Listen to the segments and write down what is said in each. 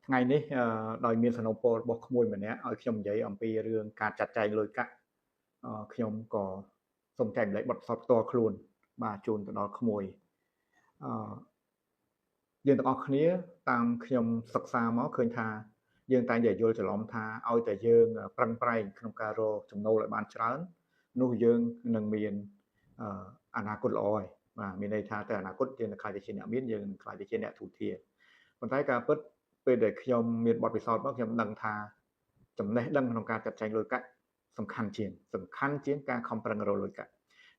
ថ្ងៃនេះដោយមានសំណពររបស់ក្មួយម្នាក់ឲ្យខ្ញុំនិយាយអំពីរឿងការចាត់ចែងលុយកាក់ខ្ញុំក៏សូមចែកម្លែកបទពិសោធន៍ផ្ទាល់ខ្លួនបាទជូនទៅដល់ក្មួយអឺយើងទាំងអស់គ្នាតាមខ្ញុំសិក្សាមកឃើញថាយើងតែងតែយល់ច្រឡំថាឲ្យតែយើងប្រឹងប្រែងក្នុងការរកចំណូលឲ្យបានច្រើននោះយើងនឹងមានអនាគតល្អហើយបាទមានន័យថាទៅអនាគតយើងនឹងខ្លាចទៅជាអ្នកមានយើងនឹងខ្លាចទៅជាអ្នកទូធាប៉ុន្តែការពិតពេលដែលខ្ញុំមានបទពិសោធន៍មកខ្ញុំដឹងថាចំណេះដឹងក្នុងការចាត់ចែងលុយកាក់សំខាន់ជាងការខំប្រឹងរកលុយកាក់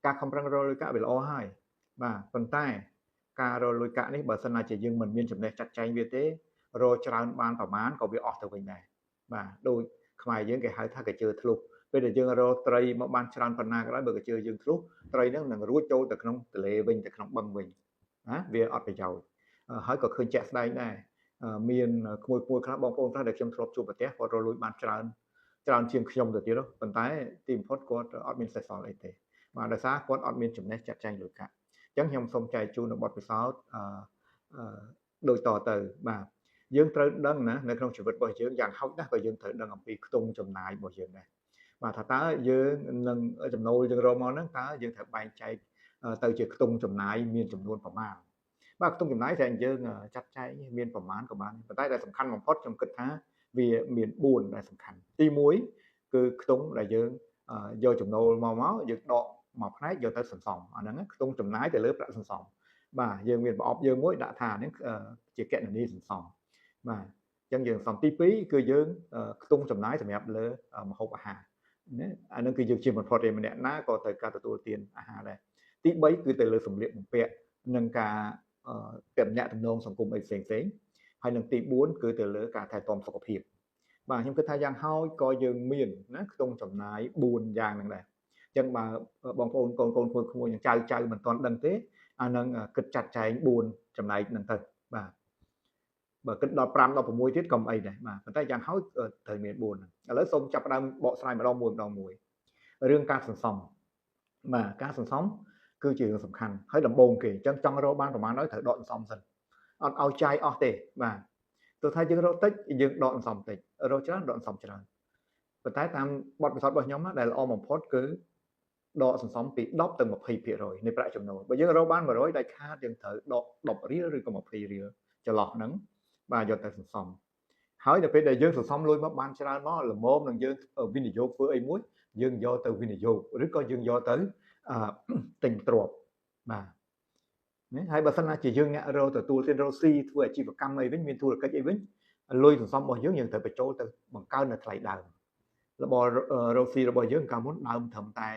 ការខំប្រឹងរកលុយកាក់វាល្អហើយបាទប៉ុន្តែការរកលុយកាក់នេះបើសិនណាជាយើងមិនមានចំណេះចាត់ចែងវាទេរកច្រើនបានប្រមាណក៏វាអស់ទៅវិញដែរបាទដូចខ្មែរយើងគេហៅថាកាជើធ្លុះពេលដែលយើងរកត្រីមកបានច្រើនប៉ុណ្ណាក៏ដោយបើកាជើយើងធ្លុះត្រីហ្នឹងនឹងរួចចូលទៅក្នុងទន្លេវិញទៅក្នុងបឹងវិញណាវាអត់ប្រយោជន៍ហើយក៏ឃើញជាក់ស្ដែងដែរមានក្មួយខ្លះបងប្អូនខ្លះដែលខ្ញុំធ្លាប់ជួបប្រទះគាត់រកលុយបានច្រើនជាងខ្ញុំទៅទៀតប៉ុន្តែទីបំផុតគាត់អត់មានសេះសល់អីទេបាទដោយសារគាត់អត់មានចំណេះចាត់ចែងលុយកាក់អញ្ចឹងខ្ញុំសូមចែកជូននៅបទពិសោធន៍ដូចតទៅបាទយើងត្រូវដឹងណានៅក្នុងជីវិតរបស់យើងយ៉ាងហោចណាស់ក៏យើងត្រូវដឹងអំពីខ្ទង់ចំណាយរបស់យើងដែរបាទថាតើយើងនឹងចំណូលយើងរកមកហ្នឹងតើយើងត្រូវបែងចែកទៅជាខ្ទង់ចំណាយមានចំនួនប្រមាណបាទខ្ទង់ចំណាយតែយើងចាត់ចែងមានប្រមាណក៏បានប៉ុន្តែដែលសំខាន់បំផុតខ្ញុំគិតថាវាមាន4ដែលសំខាន់ទី1គឺខ្ទង់ដែលយើងយកចំណូលមកយើងដកមួយផ្នែកយកទៅសន្សំអាហ្នឹងខ្ទង់ចំណាយទៅលើប្រាក់សន្សំបាទយើងមានប្រអប់យើងមួយដាក់ថាហ្នឹងជាគណនីសន្សំបាទអញ្ចឹងយើងសន្សំទី2គឺយើងខ្ទង់ចំណាយសម្រាប់លើម្ហូបអាហារណាអាហ្នឹងគឺយើងជាបំផុតទេម្នាក់ណាក៏ត្រូវការទទួលទានអាហារដែរទី3គឺទៅលើសម្លៀកបំពាក់និងការទំនាក់ទំនងសង្គមអីផ្សេងហើយនឹងទី4គឺទៅលើការថែទាំសុខភាពបាទខ្ញុំគិតថាយ៉ាងហោចក៏យើងមានណាខ្ទង់ចំណាយ4យ៉ាងហ្នឹងដែរអញ្ចឹងបើបងប្អូនកូនធ្វើក្មួយនឹងចៅមិនទាន់ដឹងទេអានឹងគិតចាត់ចែង4ចំណែកហ្នឹងទៅបាទបើគិតដល់5ដល់6ទៀតក៏មិនអីដែរបាទប៉ុន្តែយ៉ាងហោចត្រូវមាន4ហ្នឹងឥឡូវសូមចាប់ផ្ដើមបកស្រាយម្ដងមួយរឿងការសន្សំបាទការសន្សំគឺជារឿងសំខាន់ហើយដំបូងគេអញ្ចឹងចង់រកបានប្រមាណហើយត្រូវដកសន្សំសិនអត់ឲ្យចាយអស់ទេបាទទោះថាយើងរកតិចយើងដកសន្សំតិចរកច្រើនដកសន្សំច្រើនប៉ុន្តែតាមបទពិសោធន៍របស់ខ្ញុំដែលល្អបំផុតគឺដកសន្សំពី10ទៅ20%នៃប្រាក់ចំណូលបើយើងរកបាន100ដាច់ខាតយើងត្រូវដក10រៀលឬក៏20រៀលចន្លោះហ្នឹងបាទយកទៅសន្សំហើយដល់ពេលដែលយើងសន្សំលុយមកបានច្រើនមកល្មមនឹងយើងវិនិយោគធ្វើអីមួយយើងយកទៅវិនិយោគឬក៏យើងយកទៅទិញទ្រព្យបាទណាហើយបើសិនណាជាយើងអ្នករកទទួលទានរកស៊ីធ្វើអាជីវកម្មអីវិញមានធុរកិច្ចអីវិញលុយសន្សំរបស់យើងត្រូវបញ្ចូលទៅបង្កើននៅថ្លៃដើមរបស់រកស៊ីរបស់យើងកាលមុនដើមត្រឹមតែ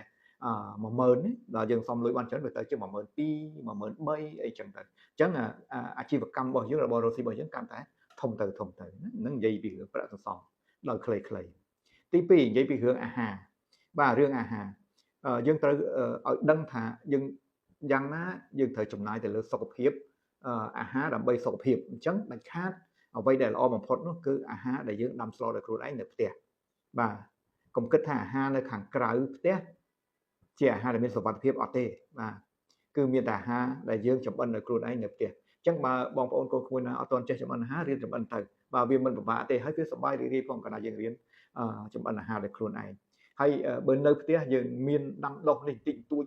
10000នេះដល់យើងសំលុយបានច្រើនវាទៅជា12000 13000អីចឹងទៅអញ្ចឹងអាជីវកម្មរបស់យើងរបស់រកស៊ីរបស់យើងកាន់តែធំទៅហ្នឹងនិយាយពីរឿងប្រាក់សន្សំដល់ខ្លីៗទី2និយាយពីរឿងអាហារបាទរឿងអាហារយើងត្រូវឲ្យដឹងថាយើងយ៉ាងណាយើងត្រូវចំណាយទៅលើសុខភាពអាហារដើម្បីសុខភាពអញ្ចឹងដាច់ខាតអ្វីដែលល្អបំផុតនោះគឺអាហារដែលយើងដាំស្លដោយខ្លួនឯងនៅផ្ទះបាទកុំគិតថាអាហារនៅខាងក្រៅផ្ទះជាអាហារដែលមានសុវត្ថិភាពអត់ទេបាទគឺមានតែអាហារដែលយើងចម្អិនដោយខ្លួនឯងនៅផ្ទះអញ្ចឹងបើបងប្អូនកូនក្មួយណាអត់ទាន់ចេះចម្អិនអាហាររៀនចម្អិនទៅបាទវាមិនពិបាកទេហើយវាសប្បាយរីករាយផងកាលណាយើងរៀនចម្អិនអាហារដោយខ្លួនឯងហើយបើនៅផ្ទះយើងមានដាំដុះនេះតិចតួច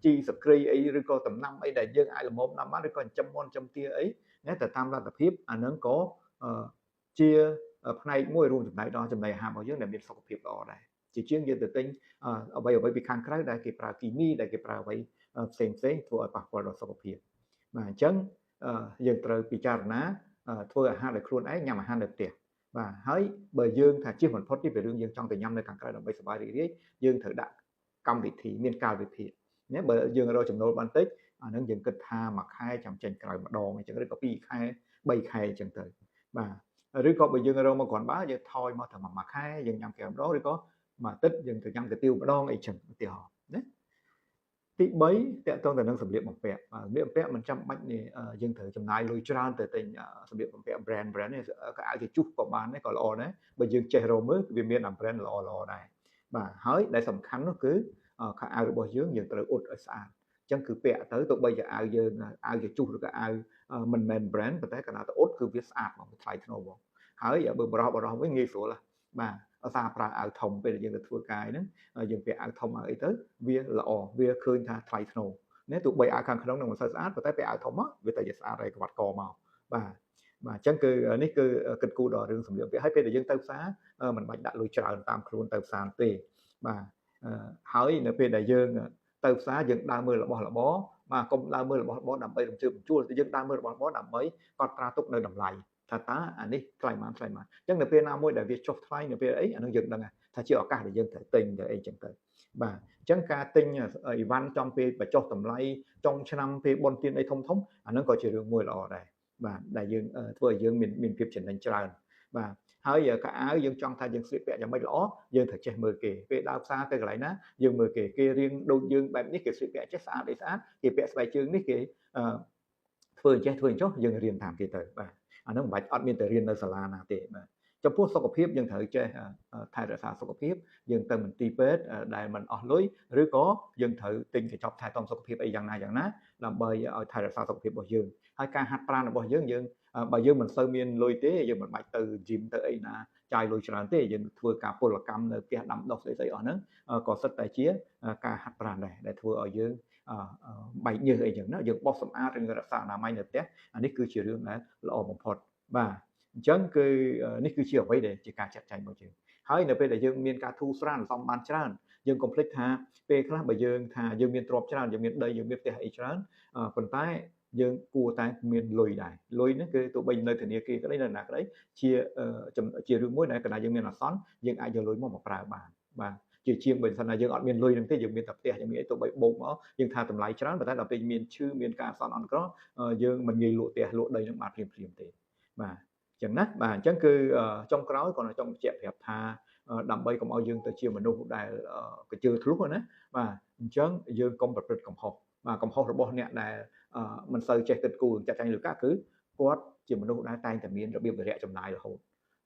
ជីសក្រីអីឬក៏ដំណាំអីដែលយើងអាចល្មមដាំបានឬក៏ចិញ្ចឹមមាន់ចិញ្ចឹមទាអីណាតែតាមលទ្ធភាពអានឹងក៏ជាផ្នែកមួយរួមចំណែកដល់ចំណីអាហាររបស់យើងដែលមានសុខភាពល្អដែរជាជាងយើងទៅទិញអ្វីពីខាងក្រៅដែលគេប្រើគីមីដែលគេប្រើអ្វីផ្សេងធ្វើឲ្យប៉ះពាល់ដល់សុខភាពបាទអញ្ចឹងយើងត្រូវពិចារណាធ្វើអាហារដោយខ្លួនឯងញ៉ាំអាហារនៅផ្ទះបាទហើយបើយើងថាជិះមិនផុតពីរឿងយើងចង់ទៅញ៉ាំនៅខាងក្រៅដើម្បីសប្បាយរីករាយយើងត្រូវដាក់កម្មវិធីមានកាលវិភាគណាបើយើងរកចំណូលបានតិចអានឹងយើងគិតថាមួយខែចាំចេញក្រៅម្ដងអញ្ចឹងឬក៏2ខែ3ខែអញ្ចឹងទៅបាទឬក៏បើយើងរកមកគ្រាន់បើយើងថយមកតែមួយខែយើងញ៉ាំក្រៅម្ដងឬក៏មួយអាទិត្យយើងទៅញ៉ាំកាទៀវម្ដងអីចឹងឧទាហរណ៍ណាទី3តកតងទៅនឹងសម្លៀកបំពាក់សម្លៀកបំពាក់មិនចាំបាច់យើងត្រូវចំណាយលុយច្រើនទៅទិញសម្លៀកបំពាក់ brand នេះក៏អាចជាជុះក៏បានដែរក៏ល្អដែរបើយើងចេះរកមើលវាមាន brand ល្អដែរបាទហើយដែលសំខាន់នោះគឺខោអាវរបស់យើងត្រូវអ៊ុតឲ្យស្អាតអញ្ចឹងគឺពាក់ទៅទោះបីជាអាវយើងអាវជាជុះឬក៏អាវមិនមែន brand ប៉ុន្តែកាលណាទៅអ៊ុតគឺវាស្អាតមកថ្លៃថ្នូរមក ហើយបើបរោះវិញងាយស្រួលបាទឧស្សាហ៍ប្រើអាវធំពេលយើងទៅធ្វើការហ្នឹងយើងពាក់អាវធំអាវអីទៅវាល្អវាឃើញថាថ្លៃថ្នូរណាទោះបីអាវខាងក្នុងនឹងមិនសូវស្អាតប៉ុន្តែពាក់អាវធំមកវាទៅជាស្អាតហើយក្បាត់កមកបាទបាទអញ្ចឹងគឺនេះគឺគិតគូរដល់រឿងសម្លៀកបំពាក់ហើយពេលដែលយើងទៅផ្សារមិនបាច់ដាក់លុយច្រើនតាមខ្លួនទៅផ្សារទេបាទហើយនៅពេលដែលយើងទៅផ្សារយើងដើរមើលរបស់របរបាទកុំដើរមើលរបស់របរដើម្បីរំជើបរំជួលតែយើងដើរមើលរបស់របរដើម្បីកត់ត្រាទុកនៅតម្លៃថាតើអានេះថ្លៃប៉ុន្មានអញ្ចឹងនៅពេលណាមួយដែលវាចុះថ្លៃនៅពេលអីអានឹងយើងដឹងថាជាឱកាសដែលយើងត្រូវទិញទៅអីចឹងទៅបាទអញ្ចឹងការទិញអីវ៉ាន់ចំពេលបញ្ចុះតម្លៃចុងឆ្នាំពេលបុណ្យទានអីធំអានឹងក៏ជារឿងមួយល្អដែរបាទដែលយើងធ្វើឲ្យយើងមានភាពចំណេញច្រើនបាទហើយកៅអៅយើងចង់ថាយើងស្លៀកពាក់យ៉ាងម៉េចល្អយើងត្រូវចេះមើលគេពេលដើរផ្សារទៅកន្លែងណាយើងមើលគេរៀងដូចយើងបែបនេះគេស្លៀកពាក់ចេះស្អាតអីស្អាតគេពាក់ស្បែកជើងនេះគេធ្វើចេះធ្វើចុះយើងរៀនតាមគេទៅបាទអានឹងមិនបាច់អត់មានតែរៀននៅសាលាណាទេបាទចំពោះសុខភាពយើងត្រូវចេះថែរក្សាសុខភាពយើងទៅមន្ទីរពេទ្យដែលមិនអស់លុយឬក៏យើងត្រូវទិញកញ្ចប់ថែទាំសុខភាពអីយ៉ាងណាដើម្បីឲ្យថែរក្សាសុខភាពរបស់យើងហើយការហាត់ប្រាណរបស់យើងបើយើងមិនសូវមានលុយទេយើងមិនបាច់ទៅ gym ទៅអីណាចាយលុយច្រើនទេយើងធ្វើការពលកម្មនៅផ្ទះដាំដុះស្អីអស់ហ្នឹងក៏សិតតែជាការហាត់ប្រាណដែរដែលធ្វើឲ្យយើងបែកញើសអីចឹងណាយើងបោះសម្អាតឬរក្សាអនាម័យនៅផ្ទះអានេះគឺជារឿងដែលល្អបំផុតបាទអញ្ចឹងគឺនេះគឺជាអ្វីដែលជាការចាត់ចែងរបស់យើងហើយនៅពេលដែលយើងមានការធូរស្រាលសំបានច្រើនយើងកុំភ្លេចថាពេលខ្លះបើយើងថាយើងមានទ្រព្យច្រើនយើងមានដីយើងមានផ្ទះអីច្រើនប៉ុន្តែយើងគួរតែមានលុយដែរលុយហ្នឹងគឺទោះបីនៅធនាគារក្តីនៅណាក្តីជារឿងមួយដែលកណ្ដាលយើងមានអាសន្នយើងអាចយកលុយមកប្រើបានបាទជាងបើសិនណាយើងអត់មានលុយនឹងទេយើងមានតែផ្ទះយើងមានអីទោះបីបោកមកយើងថាតម្លៃច្រើនប៉ុន្តែដល់ពេលមានឈឺមានការអាសន្នអន់ក្រយើងមិនងាយលក់ផ្ទះលក់ដីនឹងបានភ្លាមទេបាទចឹងណាបាទអញ្ចឹងគឺចុងក្រោយគាត់ចង់បញ្ជាក់ប្រាប់ថាដើម្បីកុំឲ្យយើងទៅជាមនុស្សដែលកញ្ជើធ្លុះណាបាទអញ្ចឹងយើងកុំប្រព្រឹត្តកំហុសបាទកំហុសរបស់អ្នកដែលមិនសូវចេះគិតគូរចាត់ចែងលុយកាក់គឺគាត់ជាមនុស្សដែលតែងតែមានរបៀបវិរៈចំណាយរហូត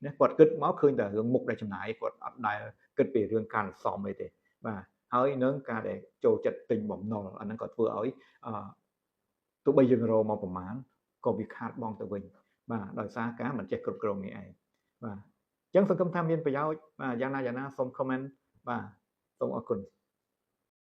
ណាគាត់គិតមកឃើញតែរឿងមុខដែលចំណាយគាត់អត់ដែលគិតពីរឿងការសំអីទេបាទហើយនឹងការដែលចូលចិត្តទិញបំណុលអាហ្នឹងក៏ធ្វើឲ្យទោះបីយើងរកមកប្រមាណក៏វាខាតបង់ទៅវិញបាទដោយសារការមិនចេះគ្រប់គ្រងនេះឯងបាទអញ្ចឹងសង្ឃឹមថាមានប្រយោជន៍បាទយ៉ាងណាសូម comment បាទសូមអរគុណ